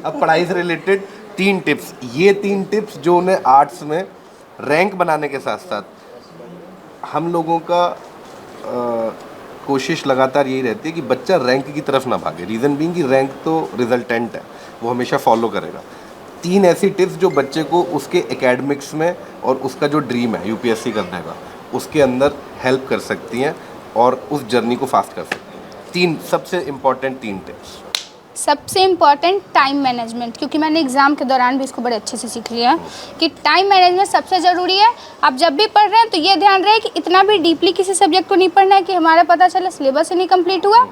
अब पढ़ाई से रिलेटेड 3 टिप्स, ये 3 टिप्स जो उन्हें आर्ट्स में रैंक बनाने के साथ साथ हम लोगों का कोशिश लगातार यही रहती है कि बच्चा रैंक की तरफ ना भागे। रीज़न बीइंग कि रैंक तो रिजल्टेंट है, वो हमेशा फॉलो करेगा। 3 ऐसी टिप्स जो बच्चे को उसके एकेडमिक्स में और उसका जो ड्रीम है यूपीएससी करने का, उसके अंदर हेल्प कर सकती हैं और उस जर्नी को फास्ट कर सकती हैं। 3 सबसे इम्पॉर्टेंट 3 टिप्स। सबसे इम्पॉर्टेंट टाइम मैनेजमेंट, क्योंकि मैंने एग्ज़ाम के दौरान भी इसको बड़े अच्छे से सीख लिया कि टाइम मैनेजमेंट सबसे ज़रूरी है। आप जब भी पढ़ रहे हैं तो ये ध्यान रहे कि इतना भी डीपली किसी सब्जेक्ट को नहीं पढ़ना है कि हमारा पता चले सिलेबस ही नहीं कंप्लीट हुआ,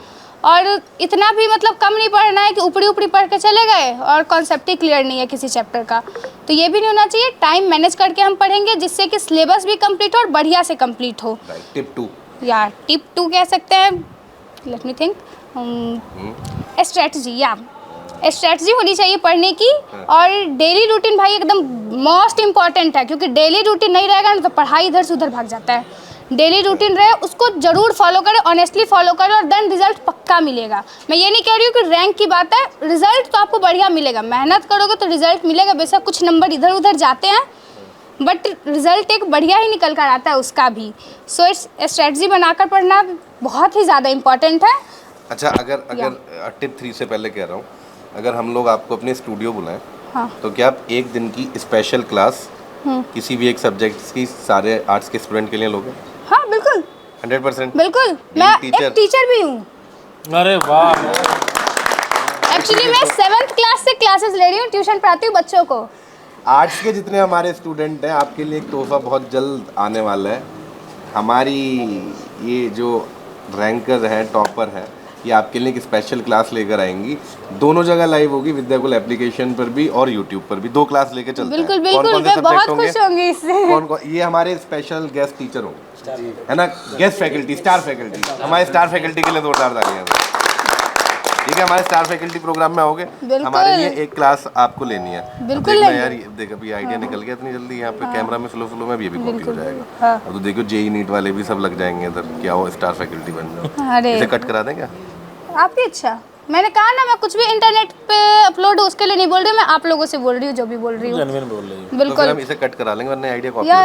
और इतना भी मतलब कम नहीं पढ़ना है कि ऊपरी ऊपरी पढ़ के चले गए और कॉन्सेप्ट ही क्लियर नहीं है किसी चैप्टर का। तो ये भी नहीं होना चाहिए। टाइम मैनेज करके हम पढ़ेंगे जिससे कि सिलेबस भी कंप्लीट हो और बढ़िया से कंप्लीट हो। टिप 2 या टिप 2 कह सकते हैं, लेट मी थिंक, स्ट्रेटजी। या स्ट्रेटजी होनी चाहिए पढ़ने की, और डेली रूटीन भाई एकदम मोस्ट इम्पॉर्टेंट है, क्योंकि डेली रूटीन नहीं रहेगा ना तो पढ़ाई इधर से उधर भाग जाता है। डेली रूटीन रहे, उसको जरूर फॉलो करें, ऑनेस्टली फॉलो करें, और देन रिजल्ट पक्का मिलेगा। मैं ये नहीं कह रही हूँ कि रैंक की बात है, रिजल्ट तो आपको बढ़िया मिलेगा। मेहनत करोगे तो रिजल्ट मिलेगा, बेशक कुछ नंबर इधर उधर जाते हैं बट रिजल्ट एक बढ़िया ही निकल कर आता है उसका भी। सो स्ट्रेटजी बनाकर पढ़ना बहुत ही ज़्यादा इम्पॉर्टेंट है। अच्छा, अगर टिप 3 से पहले कह रहा हूँ, अगर हम लोग आपको अपने स्टूडियो बुलाएं, हाँ, तो क्या आप एक दिन की स्पेशल क्लास किसी भी एक सब्जेक्ट की सारे आर्ट्स के स्टूडेंट के लिए लोगे? हाँ बिल्कुल 100%? बिल्कुल। मैं एक टीचर भी हूँ। अरे वाह। एक्चुअली मैं 7th क्लास से क्लासेस ले रही हूँ, ट्यूशन पढ़ाती हूँ बच्चों को। आर्ट्स के जितने हमारे स्टूडेंट हैं, आपके लिए एक तोहफा बहुत जल्द आने वाला है। हमारी ये जो रैंकर हैं, टॉपर हैं, ये आपके लिए एक स्पेशल क्लास लेकर आएंगी। दोनों जगह लाइव होगी, विद्याकुल एप्लीकेशन पर भी और यूट्यूब पर भी। 2 क्लास लेके चलते हैं। बिल्कुल बिल्कुल, मैं बहुत खुश होंगी इससे। कौन? ये हमारे स्पेशल गेस्ट टीचर होंगे, है ना? Guest faculty, star faculty. हमारे स्टार फैकल्टी के लिए जोरदार तालियां। ठीक है, हमारे स्टार फैकल्टी प्रोग्राम में आओगे, हमारे लिए एक क्लास आपको लेनी है। बिल्कुल देखना यार, देख अभी आइडिया निकल गया इतनी जल्दी यहाँ पे। कैमरा में स्लो में भी अभी कॉपी हो जाएगा। अब तो देखो जेई नीट वाले भी सब लग जाएंगे इधर, क्या हो स्टार फैकल्टी बन जाओ। अरे इसे कट करा दें क्या? आप भी। अच्छा, मैंने कहा ना, मैं कुछ भी इंटरनेट पे अपलोड उसके लिए नहीं बोल रही हूँ, मैं आप लोगों से बोल रही हूँ जो भी बोल रही हूँ। जेन्युइन बोल रही हूँ। बिल्कुल, तो फिर हम इसे कट करा लेंगे, वरना आइडिया कॉपी या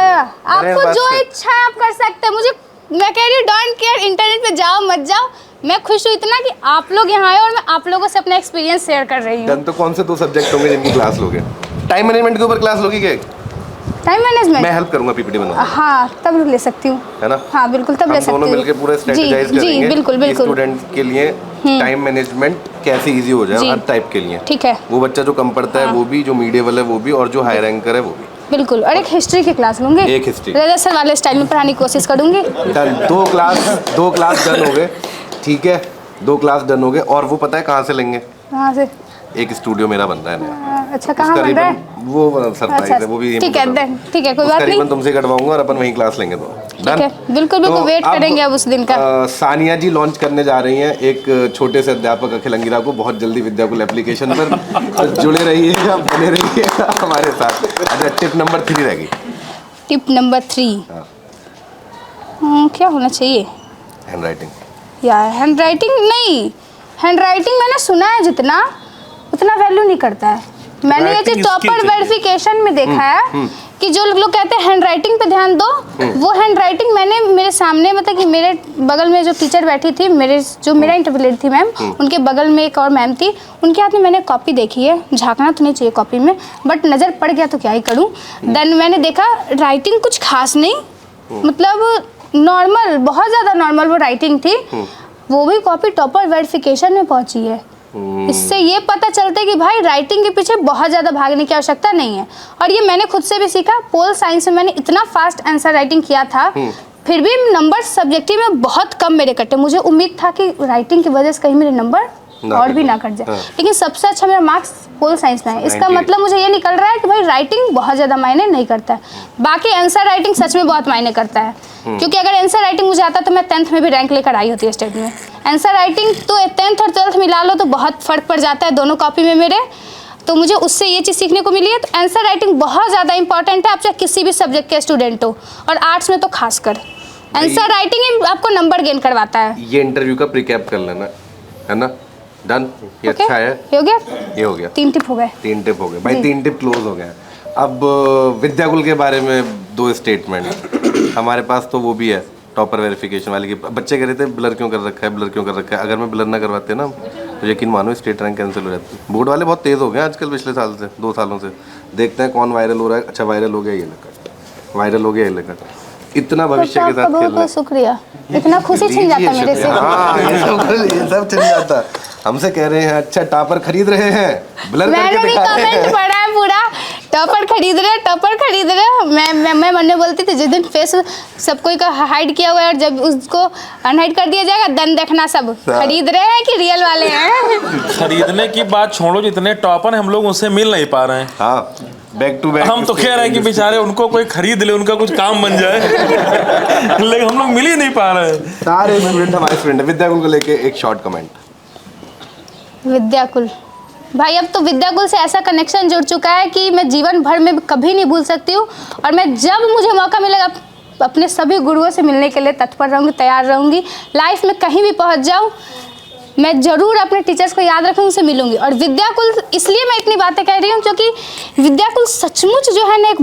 आपको जो इच्छा है आप कर सकते हैं। मुझे, मैं कह रही हूँ डोंट केयर, इंटरनेट पे जाओ मत जाओ। मैं खुश हूँ इतना कि आप लोग यहाँ आए और मैं आप लोगों से अपना एक्सपीरियंस शेयर कर रही हूँ। तो कौन से 2 सब्जेक्ट होंगे जिनकी क्लास लोगे? टाइम मैनेजमेंट के ऊपर क्लास लोगी क्या? टाइम मैनेजमेंट मैं हेल्प करूंगा पीपीटी बनाने में। हाँ, तब ले सकती हूँ, है ना? हाँ बिल्कुल, तब ले सकती हूँ। दोनों मिलकर पूरा स्ट्रेटजाइज जी करेंगे। बिल्कुल बिल्कुल। स्टूडेंट के लिए टाइम मैनेजमेंट कैसे इजी हो जाए हर टाइप के लिए। ठीक है, वो बच्चा जो कम पढ़ता है वो भी, जो मीडियम है वो भी, और जो हाई रैंकर है वो भी। बिल्कुल। और एक हिस्ट्री की क्लास लूंगी, एक हिस्ट्री रजत सर वाले स्टाइल में पढ़ाने की कोशिश करूंगी। डन। 2 क्लास डन हो गए। ठीक है, 2 क्लास डन हो गए। और वो पता है कहाँ से लेंगे? कहाँ से? एक स्टूडियो मेरा बन रहा है नया। अच्छा, कहाँ बन रहा है? वो सरप्राइज है, वो भी। ठीक है, ठीक है, कोई बात नहीं। तुमसे कटवाऊंगा और अपन वहीं क्लास लेंगे। तो ठीक है, बिल्कुल बिल्कुल, वेट करेंगे अब उस दिन का। सानिया जी लॉन्च करने जा रही हैं एक छोटे से अध्यापक अखिल अंगिरा को बहुत जल्दी विद्याकुल एप्लीकेशन पर। तो जुड़े रहिएगा, बने रहिएगा हमारे साथ। अच्छा, टिप नंबर 3 रहेगी। टिप नंबर 3 क्या होना चाहिए? Hand writing. यार हैंड राइटिंग नहीं, हैंड राइटिंग मैंने सुना है जितना उतना वैल्यू नहीं करता है। मैंने ये चीज टॉपर वेरिफिकेशन में देखा है कि जो लोग कहते हैं हैंड राइटिंग पे ध्यान दो, वो हैंड राइटिंग मैंने मेरे सामने, मतलब कि मेरे बगल में जो टीचर बैठी थी, मेरा इंटरव्यू थी मैम, उनके बगल में एक और मैम थी, उनके हाथ में मैंने कॉपी देखी है। झांकना तो नहीं चाहिए कॉपी में, बट नज़र पड़ गया तो क्या ही करूँ। देन मैंने देखा राइटिंग कुछ खास नहीं, मतलब नॉर्मल, बहुत ज़्यादा नॉर्मल वो राइटिंग थी। वो भी कॉपी टॉपर वेरिफिकेशन में पहुंची है। इससे ये पता चलता है कि भाई राइटिंग के पीछे बहुत ज़्यादा भागने की आवश्यकता नहीं है। और ये मैंने खुद से भी सीखा। पोल साइंस में मैंने इतना फास्ट आंसर राइटिंग किया था, फिर भी नंबर सब्जेक्टिव में बहुत कम मेरे कटे। मुझे उम्मीद था कि राइटिंग की वजह से कहीं मेरे नंबर और भी ना कट जाए, लेकिन सबसे अच्छा मेरा मार्क्स पोल साइंस में है। इसका मतलब मुझे ये निकल रहा है कि भाई राइटिंग बहुत ज़्यादा मायने नहीं करता है। बाकी आंसर राइटिंग सच में बहुत मायने करता है, क्योंकि अगर आंसर राइटिंग मुझे आता तो मैं 10th में भी रैंक लेकर आई होती है स्टेट में। आंसर राइटिंग तो 10th और 12th मिला लो तो बहुत फ़र्क पड़ जाता है दोनों कॉपी में मेरे। तो मुझे उससे ये चीज़ सीखने को मिली है। तो आंसर राइटिंग बहुत ज़्यादा इंपॉर्टेंट है, आप चाहे किसी भी सब्जेक्ट के स्टूडेंट हो, और आर्ट्स में तो खासकर आंसर राइटिंग ही आपको नंबर गेन करवाता है। ये इंटरव्यू का प्रीकैप कर लेना, है ना? डन, ये ओके, अच्छा है, ये हो गया, ये हो गया, 3 टिप हो गए। 3 टिप हो गए भाई, 3 टिप क्लोज हो गए। अब विद्याकुल के बारे में 2 स्टेटमेंट। हमारे पास तो वो भी है टॉपर वेरिफिकेशन वाले की, बच्चे कह रहे थे ब्लर क्यों कर रखा है, ब्लर क्यों कर रखा है। अगर मैं ब्लर ना करवाते ना तो यकीन मानो स्टेट रैंक कैंसिल हो जाती। बोर्ड वाले बहुत तेज़ हो गए आजकल, पिछले साल से 2 सालों से। देखते हैं कौन वायरल हो रहा है। अच्छा वायरल हो गया ये लड़का, वायरल हो गया ये लड़का, इतना भविष्य के साथ खेल रहा है। शुक्रिया, इतना खुशी छिन जाता मेरे से। हाँ ये सब छिन जाता। हमसे कह रहे हैं अच्छा टॉपर खरीद रहे हैं, ब्लर मैंने करके भी दिखा रहे कमेंट हैं। पढ़ा है पूरा, टॉपर खरीद रहे, टॉपर खरीद रहे। मैं मन्ने बोलती थी जिस दिन फेस सब कोई का हाइड किया हुआ है और जब उसको अनहाइड कर दिया जाएगा दन देखना सब खरीद रहे हैं कि रियल वाले हैं। खरीदने की बात छोड़ो, जितने टॉपर हैं हम लोग उनसे मिल नहीं पा रहे हैं। हाँ बैक टू बैक हम तो कह रहे हैं कि बेचारे उनको कोई खरीद ले, उनका कुछ काम बन जाए लेकिन हम लोग मिल ही नहीं पा रहे हैं। सारे स्टूडेंट हमारे स्टूडेंट है। विद्याकुल को लेके एक शॉर्ट कमेंट। विद्याकुल भाई, अब तो विद्याकुल से ऐसा कनेक्शन जुड़ चुका है कि मैं जीवन भर में कभी नहीं भूल सकती हूँ। और मैं जब मुझे मौका मिलेगा अपने सभी गुरुओं से मिलने के लिए तत्पर रहूँगी, तैयार रहूँगी। लाइफ में कहीं भी पहुँच जाऊँ मैं ज़रूर अपने टीचर्स को याद रखूँगी, उनसे मिलूँगी। और विद्याकुल इसलिए मैं इतनी बातें कह रही हूँ क्योंकि विद्याकुल सचमुच जो है ना एक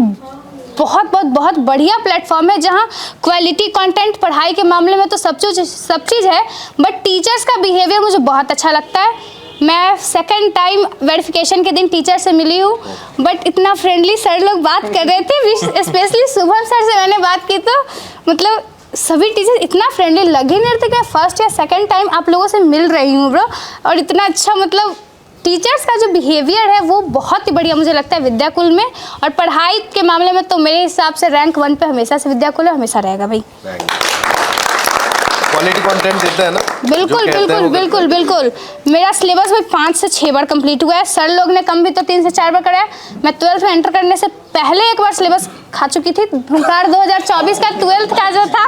बहुत बढ़िया प्लेटफॉर्म है जहाँ क्वालिटी कंटेंट पढ़ाई के मामले में तो सब चीज़ है, बट टीचर्स का बिहेवियर मुझे बहुत अच्छा लगता है। मैं सेकंड टाइम वेरिफिकेशन के दिन टीचर से मिली हूँ, बट इतना फ्रेंडली सर लोग बात कर रहे थे, स्पेशली शुभम सर से मैंने बात की तो मतलब सभी टीचर इतना फ्रेंडली लगे नहीं रहे थे कि फर्स्ट या सेकंड टाइम आप लोगों से मिल रही हूँ ब्रो। और इतना अच्छा मतलब टीचर्स का जो बिहेवियर है वो बहुत ही बढ़िया मुझे लगता है विद्याकुल में। और पढ़ाई के मामले में तो मेरे हिसाब से रैंक 1 पे हमेशा से विद्याकुल है, हमेशा रहेगा भाई। क्वालिटी कंटेंट देता है ना। बिल्कुल बिल्कुल बिल्कुल बिल्कुल। मेरा सिलेबस भाई 5 से 6 बार कंप्लीट हुआ है। सर लोग ने कम भी तो 3 से 4 बार कराया। मैं 12th में एंटर करने से पहले एक बार सिलेबस खा चुकी थी। 2024 का 12th का जो था